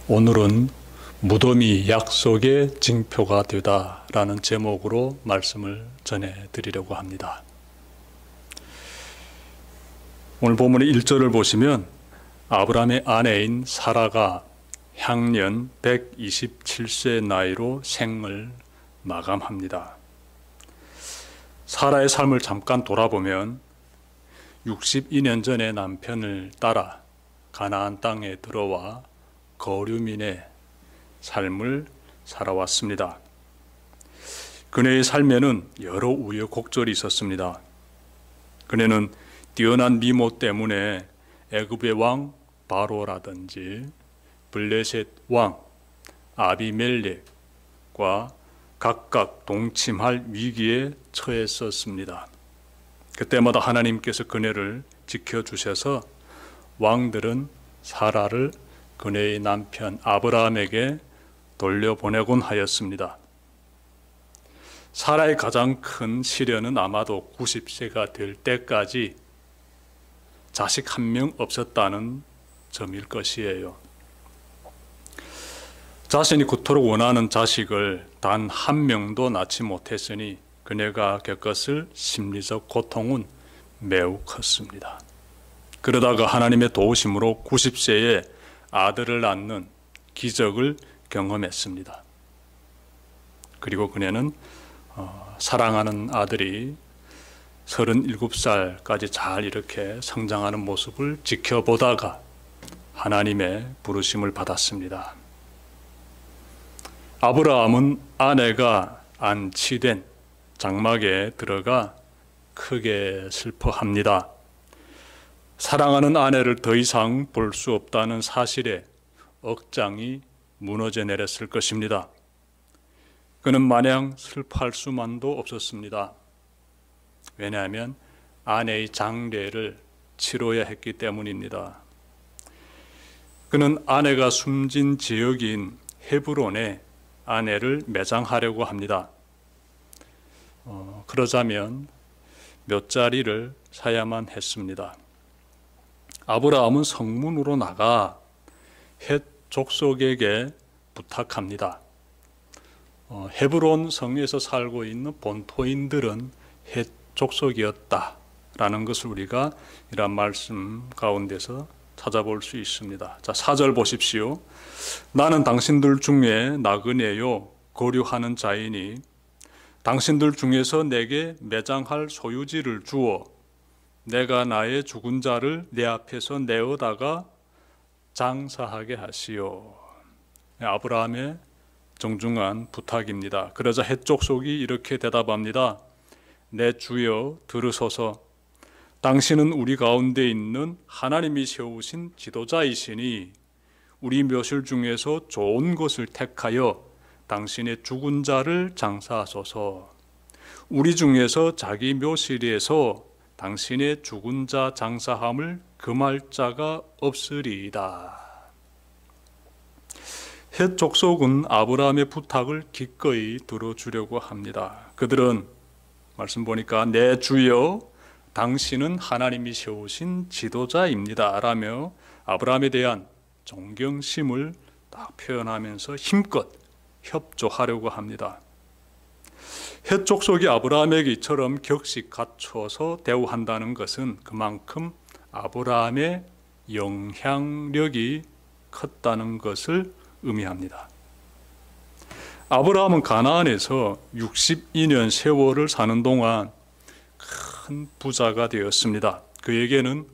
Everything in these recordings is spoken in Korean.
오늘은 무덤이 약속의 징표가 되다라는 제목으로 말씀을 전해드리려고 합니다. 오늘 본문의 1절을 보시면 아브라함의 아내인 사라가 향년 127세 나이로 생을 마감합니다. 사라의 삶을 잠깐 돌아보면 62년 전에 남편을 따라 가나안 땅에 들어와 거류민의 삶을 살아왔습니다. 그녀의 삶에는 여러 우여곡절이 있었습니다. 그녀는 뛰어난 미모 때문에 애굽의 왕 바로라든지 블레셋 왕 아비멜렉과 각각 동침할 위기에 처했었습니다. 그때마다 하나님께서 그녀를 지켜주셔서 왕들은 사라를 그녀의 남편 아브라함에게 돌려보내곤 하였습니다. 사라의 가장 큰 시련은 아마도 90세가 될 때까지 자식 한 명 없었다는 점일 것이에요. 자신이 그토록 원하는 자식을 단 한 명도 낳지 못했으니 그녀가 겪었을 심리적 고통은 매우 컸습니다. 그러다가 하나님의 도우심으로 90세에 아들을 낳는 기적을 경험했습니다. 그리고 그녀는 사랑하는 아들이 37살까지 잘 이렇게 성장하는 모습을 지켜보다가 하나님의 부르심을 받았습니다. 아브라함은 아내가 안치된 장막에 들어가 크게 슬퍼합니다. 사랑하는 아내를 더 이상 볼 수 없다는 사실에 억장이 무너져 내렸을 것입니다. 그는 마냥 슬퍼할 수만도 없었습니다. 왜냐하면 아내의 장례를 치러야 했기 때문입니다. 그는 아내가 숨진 지역인 헤브론에 아내를 매장하려고 합니다. 그러자면 묫자리를 사야만 했습니다. 아브라함은 성문으로 나가 헷 족속에게 부탁합니다. 헤브론 성에서 살고 있는 본토인들은 헷 족속이었다라는 것을 우리가 이런 말씀 가운데서 찾아볼 수 있습니다. 자, 4절 보십시오. 나는 당신들 중에 나그네요 거류하는 자이니 당신들 중에서 내게 매장할 소유지를 주어 내가 나의 죽은 자를 내 앞에서 내어다가 장사하게 하시오. 아브라함의 정중한 부탁입니다. 그러자 헷 족속이 이렇게 대답합니다. 내 주여 들으소서. 당신은 우리 가운데 있는 하나님이 세우신 지도자이시니 우리 묘실 중에서 좋은 것을 택하여 당신의 죽은 자를 장사하소서. 우리 중에서 자기 묘실에서 당신의 죽은 자 장사함을 금할 자가 없으리이다. 헷 족속은 아브라함의 부탁을 기꺼이 들어주려고 합니다. 그들은 말씀 보니까 내 주여 당신은 하나님이 세우신 지도자입니다 라며 아브라함에 대한 존경심을 딱 표현하면서 힘껏 협조하려고 합니다. 헷 족속이 아브라함에게 이처럼 격식 갖춰서 대우한다는 것은 그만큼 아브라함의 영향력이 컸다는 것을 의미합니다. 아브라함은 가나안에서 62년 세월을 사는 동안 큰 부자가 되었습니다. 그에게는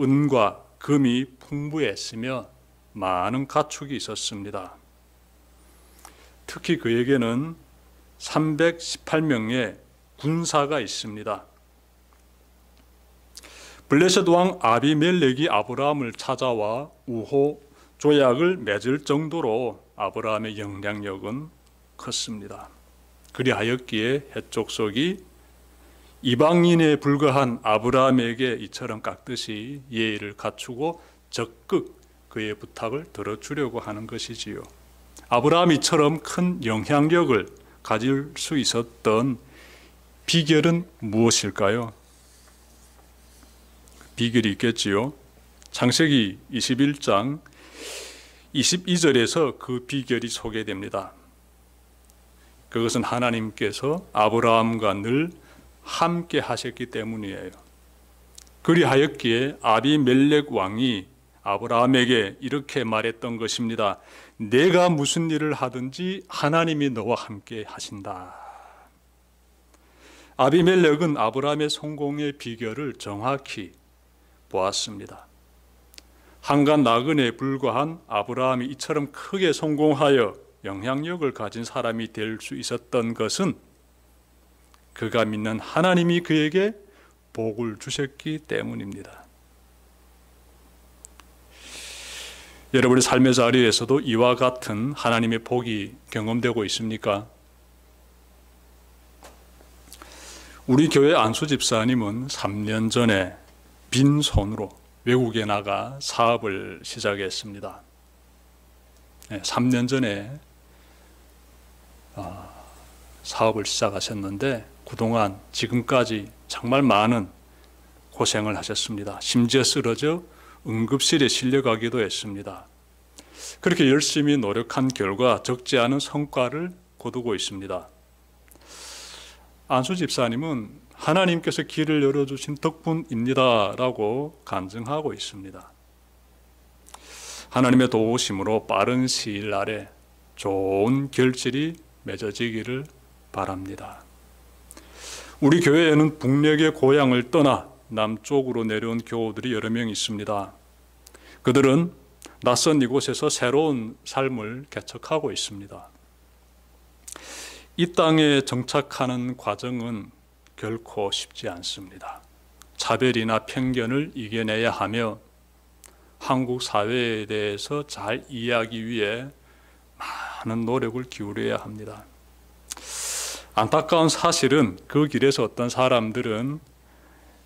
은과 금이 풍부했으며 많은 가축이 있었습니다. 특히 그에게는 318명의 군사가 있습니다. 블레셋 왕 아비멜렉이 아브라함을 찾아와 우호 조약을 맺을 정도로 아브라함의 영향력은 컸습니다. 그리하였기에 헷 족속이 이방인에 불과한 아브라함에게 이처럼 깍듯이 예의를 갖추고 적극 그의 부탁을 들어주려고 하는 것이지요. 아브라함이 이처럼 큰 영향력을 가질 수 있었던 비결은 무엇일까요? 비결이 있겠지요. 창세기 21장 22절에서 그 비결이 소개됩니다. 그것은 하나님께서 아브라함과 늘 함께 하셨기 때문이에요. 그리하였기에 아비멜렉 왕이 아브라함에게 이렇게 말했던 것입니다. 내가 무슨 일을 하든지 하나님이 너와 함께 하신다. 아비멜렉은 아브라함의 성공의 비결을 정확히 보았습니다. 한간 나그네에 불과한 아브라함이 이처럼 크게 성공하여 영향력을 가진 사람이 될 수 있었던 것은 그가 믿는 하나님이 그에게 복을 주셨기 때문입니다. 여러분의 삶의 자리에서도 이와 같은 하나님의 복이 경험되고 있습니까? 우리 교회 안수 집사님은 3년 전에 빈손으로 외국에 나가 사업을 시작했습니다. 3년 전에 사업을 시작하셨는데 그동안 지금까지 정말 많은 고생을 하셨습니다. 심지어 쓰러져 응급실에 실려가기도 했습니다. 그렇게 열심히 노력한 결과 적지 않은 성과를 거두고 있습니다. 안수 집사님은 하나님께서 길을 열어주신 덕분입니다 라고 간증하고 있습니다. 하나님의 도우심으로 빠른 시일 안에 좋은 결실이 맺어지기를 바랍니다. 우리 교회에는 북녘의 고향을 떠나 남쪽으로 내려온 교우들이 여러 명 있습니다. 그들은 낯선 이곳에서 새로운 삶을 개척하고 있습니다. 이 땅에 정착하는 과정은 결코 쉽지 않습니다. 차별이나 편견을 이겨내야 하며 한국 사회에 대해서 잘 이해하기 위해 많은 노력을 기울여야 합니다. 안타까운 사실은 그 길에서 어떤 사람들은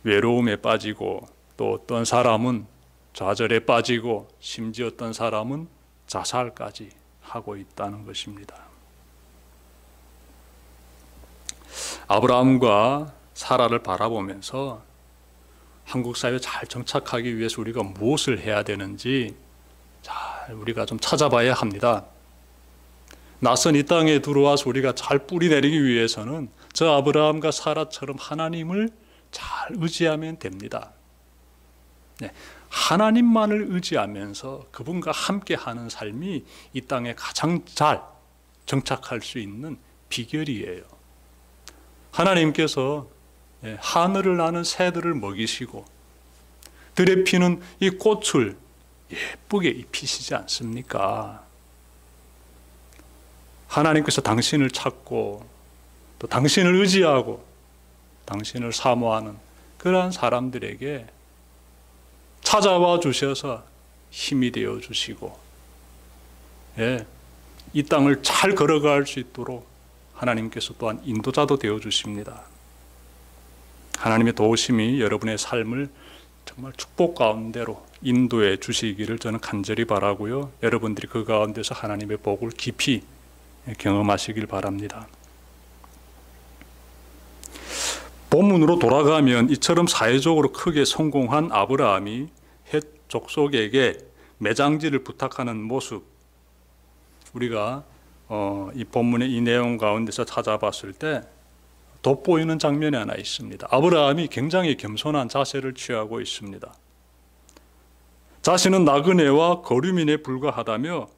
외로움에 빠지고 또 어떤 사람은 좌절에 빠지고 심지어 어떤 사람은 자살까지 하고 있다는 것입니다. 아브라함과 사라를 바라보면서 한국 사회에 잘 정착하기 위해서 우리가 무엇을 해야 되는지 잘 우리가 좀 찾아봐야 합니다. 낯선 이 땅에 들어와서 우리가 잘 뿌리내리기 위해서는 저 아브라함과 사라처럼 하나님을 잘 의지하면 됩니다. 네, 하나님만을 의지하면서 그분과 함께하는 삶이 이 땅에 가장 잘 정착할 수 있는 비결이에요. 하나님께서 하늘을 나는 새들을 먹이시고 들에 피는 이 꽃을 예쁘게 입히시지 않습니까? 하나님께서 당신을 찾고 또 당신을 의지하고 당신을 사모하는 그러한 사람들에게 찾아와 주셔서 힘이 되어 주시고 이 땅을 잘 걸어갈 수 있도록 하나님께서 또한 인도자도 되어 주십니다. 하나님의 도우심이 여러분의 삶을 정말 축복 가운데로 인도해 주시기를 저는 간절히 바라고요. 여러분들이 그 가운데서 하나님의 복을 깊이 경험하시길 바랍니다. 본문으로 돌아가면 이처럼 사회적으로 크게 성공한 아브라함이 헷 족속에게 매장지를 부탁하는 모습, 우리가 이 본문의 이 내용 가운데서 찾아봤을 때 돋보이는 장면이 하나 있습니다. 아브라함이 굉장히 겸손한 자세를 취하고 있습니다. 자신은 나그네와 거류민에 불과하다며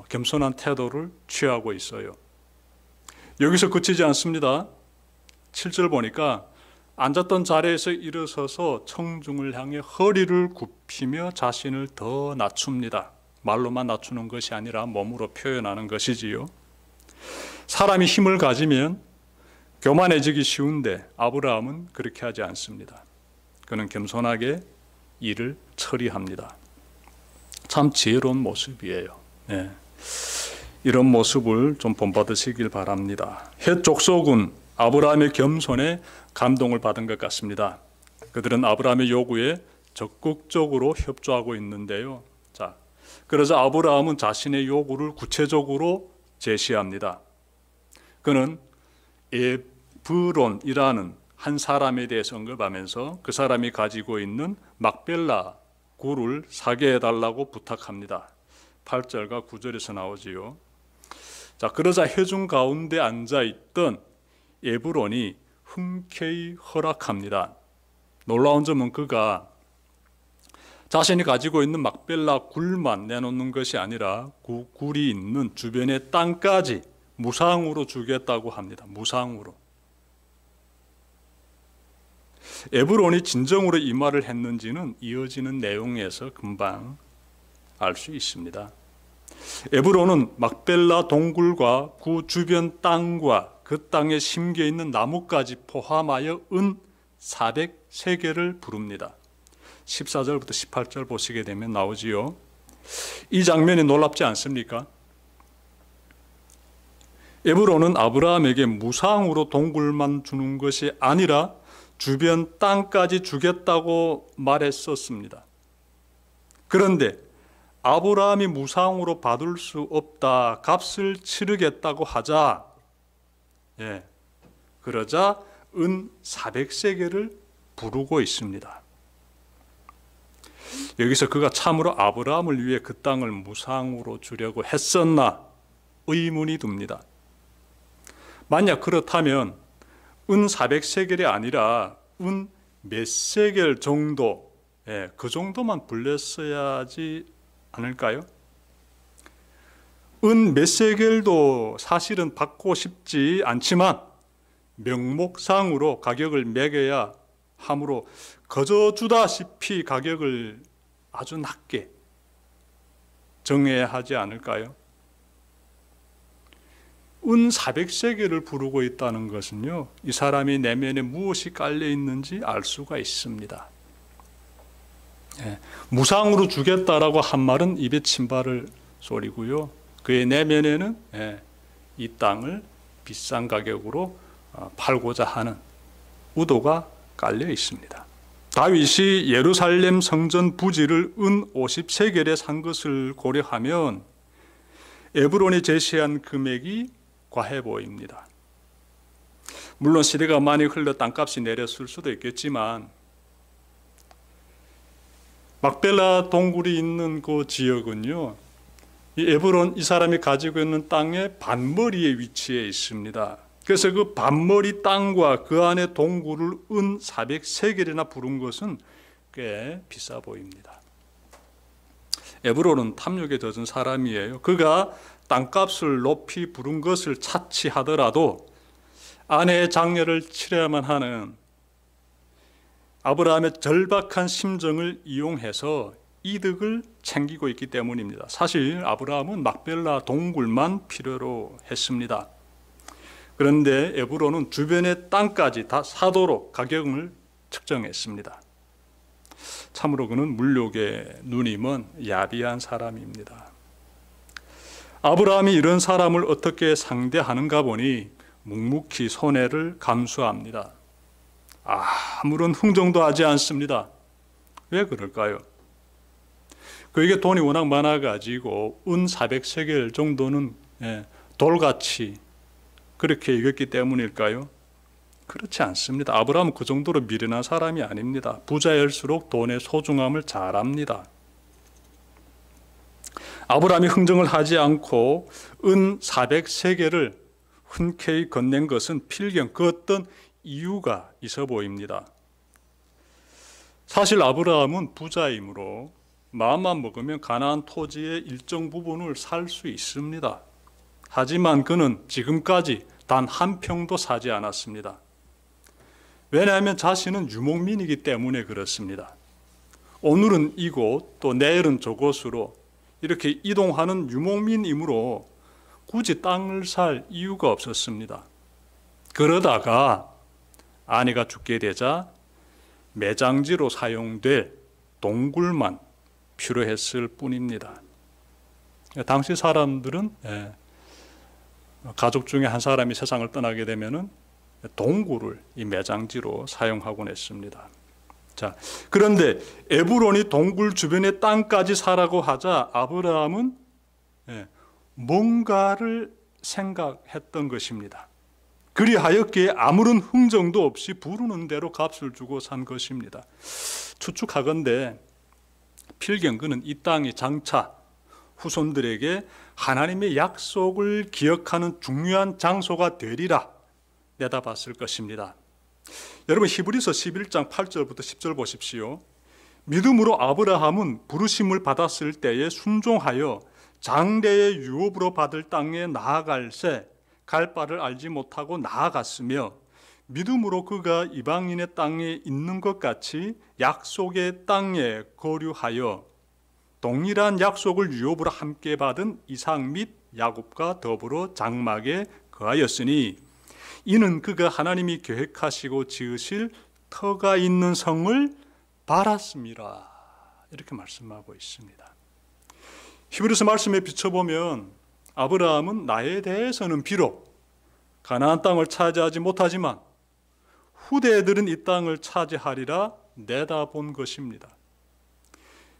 겸손한 태도를 취하고 있어요. 여기서 그치지 않습니다. 7절 보니까 앉았던 자리에서 일어서서 청중을 향해 허리를 굽히며 자신을 더 낮춥니다. 말로만 낮추는 것이 아니라 몸으로 표현하는 것이지요. 사람이 힘을 가지면 교만해지기 쉬운데 아브라함은 그렇게 하지 않습니다. 그는 겸손하게 일을 처리합니다. 참 지혜로운 모습이에요. 네. 이런 모습을 좀 본받으시길 바랍니다. 헷 족속은 아브라함의 겸손에 감동을 받은 것 같습니다. 그들은 아브라함의 요구에 적극적으로 협조하고 있는데요. 자, 그래서 아브라함은 자신의 요구를 구체적으로 제시합니다. 그는 에브론이라는 한 사람에 대해서 언급하면서 그 사람이 가지고 있는 막벨라 굴을 사게 해달라고 부탁합니다. 8절과 9절에서 나오지요. 자, 그러자 회중 가운데 앉아있던 에브론이 흔쾌히 허락합니다. 놀라운 점은 그가 자신이 가지고 있는 막벨라 굴만 내놓는 것이 아니라 그 굴이 있는 주변의 땅까지 무상으로 주겠다고 합니다. 무상으로. 에브론이 진정으로 이 말을 했는지는 이어지는 내용에서 금방 알 수 있습니다. 에브론은 막벨라 동굴과 그 주변 땅과 그 땅에 심겨 있는 나무까지 포함하여 은 400세겔을 부릅니다. 14절부터 18절 보시게 되면 나오지요. 이 장면이 놀랍지 않습니까? 에브론은 아브라함에게 무상으로 동굴만 주는 것이 아니라 주변 땅까지 주겠다고 말했었습니다. 그런데 아브라함이 무상으로 받을 수 없다, 값을 치르겠다고 하자, 그러자 은 400세겔을 부르고 있습니다. 여기서 그가 참으로 아브라함을 위해 그 땅을 무상으로 주려고 했었나 의문이 듭니다. 만약 그렇다면 은 400세겔이 아니라 은 몇 세겔 정도, 그 정도만 불렸어야지 않을까요? 은 몇 세겔도 사실은 받고 싶지 않지만 명목상으로 가격을 매겨야 하므로 거저 주다시피 가격을 아주 낮게 정해야 하지 않을까요? 은 400세겔을 부르고 있다는 것은요, 이 사람이 내면에 무엇이 깔려 있는지 알 수가 있습니다. 무상으로 주겠다라고 한 말은 입에 침 바를 소리고요, 그의 내면에는 이 땅을 비싼 가격으로 팔고자 하는 의도가 깔려 있습니다. 다윗이 예루살렘 성전 부지를 은 50세겔에 산 것을 고려하면 에브론이 제시한 금액이 과해 보입니다. 물론 시대가 많이 흘러 땅값이 내렸을 수도 있겠지만 막벨라 동굴이 있는 그 지역은요, 이 에브론, 이 사람이 가지고 있는 땅의 반머리에 위치해 있습니다. 그래서 그 반머리 땅과 그 안에 동굴을 은 400세겔이나 부른 것은 꽤 비싸 보입니다. 에브론은 탐욕에 젖은 사람이에요. 그가 땅값을 높이 부른 것을 차치하더라도 아내의 장례를 치러야만 하는 아브라함의 절박한 심정을 이용해서 이득을 챙기고 있기 때문입니다. 사실 아브라함은 막벨라 동굴만 필요로 했습니다. 그런데 에브론은 주변의 땅까지 다 사도록 가격을 측정했습니다. 참으로 그는 물욕에 눈이 먼 야비한 사람입니다. 아브라함이 이런 사람을 어떻게 상대하는가 보니 묵묵히 손해를 감수합니다. 아무런 흥정도 하지 않습니다. 왜 그럴까요? 그에게 돈이 워낙 많아가지고 은 400세겔 정도는 돌같이 그렇게 여겼기 때문일까요? 그렇지 않습니다. 아브라함은 그 정도로 미련한 사람이 아닙니다. 부자일수록 돈의 소중함을 잘 압니다. 아브라함이 흥정을 하지 않고 은 400세겔을 흔쾌히 건넨 것은 필경 그 어떤 이유가 있어 보입니다. 사실 아브라함은 부자이므로 마음만 먹으면 가나안 토지의 일정 부분을 살 수 있습니다. 하지만 그는 지금까지 단 한 평도 사지 않았습니다. 왜냐하면 자신은 유목민이기 때문에 그렇습니다. 오늘은 이곳 또 내일은 저곳으로 이렇게 이동하는 유목민이므로 굳이 땅을 살 이유가 없었습니다. 그러다가 아내가 죽게 되자 매장지로 사용될 동굴만 필요했을 뿐입니다. 당시 사람들은 가족 중에 한 사람이 세상을 떠나게 되면은 동굴을 이 매장지로 사용하곤 했습니다. 자, 그런데 에브론이 동굴 주변의 땅까지 사라고 하자 아브라함은 뭔가를 생각했던 것입니다. 그리하였기에 아무런 흥정도 없이 부르는 대로 값을 주고 산 것입니다. 추측하건대 필경, 이 땅이 장차 후손들에게 하나님의 약속을 기억하는 중요한 장소가 되리라 내다봤을 것입니다. 여러분, 히브리서 11장 8절부터 10절 보십시오. 믿음으로 아브라함은 부르심을 받았을 때에 순종하여 장래의 유업으로 받을 땅에 나아갈새 갈 바를 알지 못하고 나아갔으며, 믿음으로 그가 이방인의 땅에 있는 것 같이 약속의 땅에 거류하여 동일한 약속을 유업으로 함께 받은 이삭 및 야곱과 더불어 장막에 거하였으니, 이는 그가 하나님이 계획하시고 지으실 터가 있는 성을 바랐습니다. 이렇게 말씀하고 있습니다. 히브리서 말씀에 비춰보면 아브라함은 나에 대해서는 비록 가나안 땅을 차지하지 못하지만 후대들은 이 땅을 차지하리라 내다본 것입니다.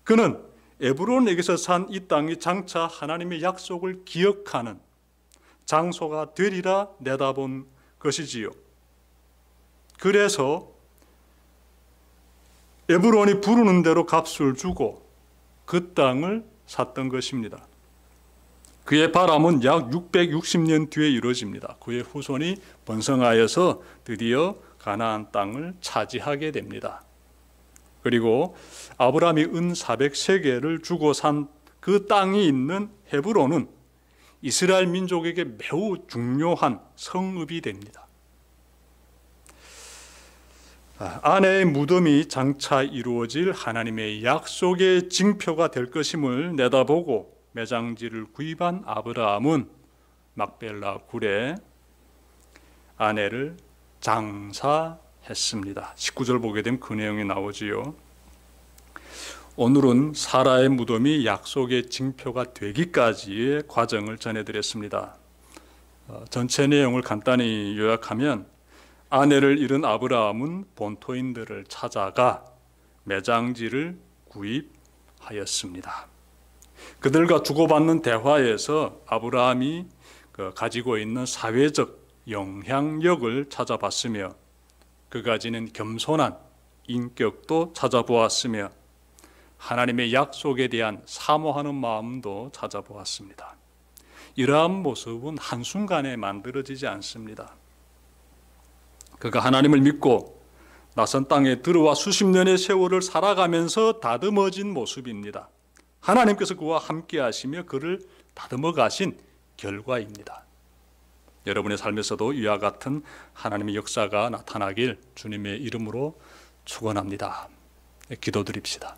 그는 에브론에게서 산 이 땅이 장차 하나님의 약속을 기억하는 장소가 되리라 내다본 것이지요. 그래서 에브론이 부르는 대로 값을 주고 그 땅을 샀던 것입니다. 그의 바람은 약 660년 뒤에 이루어집니다. 그의 후손이 번성하여서 드디어 가나안 땅을 차지하게 됩니다. 그리고 아브라함이 은 400세겔을 주고 산 그 땅이 있는 헤브론은 이스라엘 민족에게 매우 중요한 성읍이 됩니다. 아내의 무덤이 장차 이루어질 하나님의 약속의 징표가 될 것임을 내다보고 매장지를 구입한 아브라함은 막벨라 굴에 아내를 장사했습니다. 19절 보게 되면 그 내용이 나오지요. 오늘은 사라의 무덤이 약속의 징표가 되기까지의 과정을 전해드렸습니다. 전체 내용을 간단히 요약하면, 아내를 잃은 아브라함은 본토인들을 찾아가 매장지를 구입하였습니다. 그들과 주고받는 대화에서 아브라함이 가지고 있는 사회적 영향력을 찾아봤으며, 그가 지닌 겸손한 인격도 찾아보았으며, 하나님의 약속에 대한 사모하는 마음도 찾아보았습니다. 이러한 모습은 한순간에 만들어지지 않습니다. 그가 하나님을 믿고 낯선 땅에 들어와 수십 년의 세월을 살아가면서 다듬어진 모습입니다. 하나님께서 그와 함께 하시며 그를 다듬어 가신 결과입니다. 여러분의 삶에서도 이와 같은 하나님의 역사가 나타나길 주님의 이름으로 축원합니다. 기도드립시다.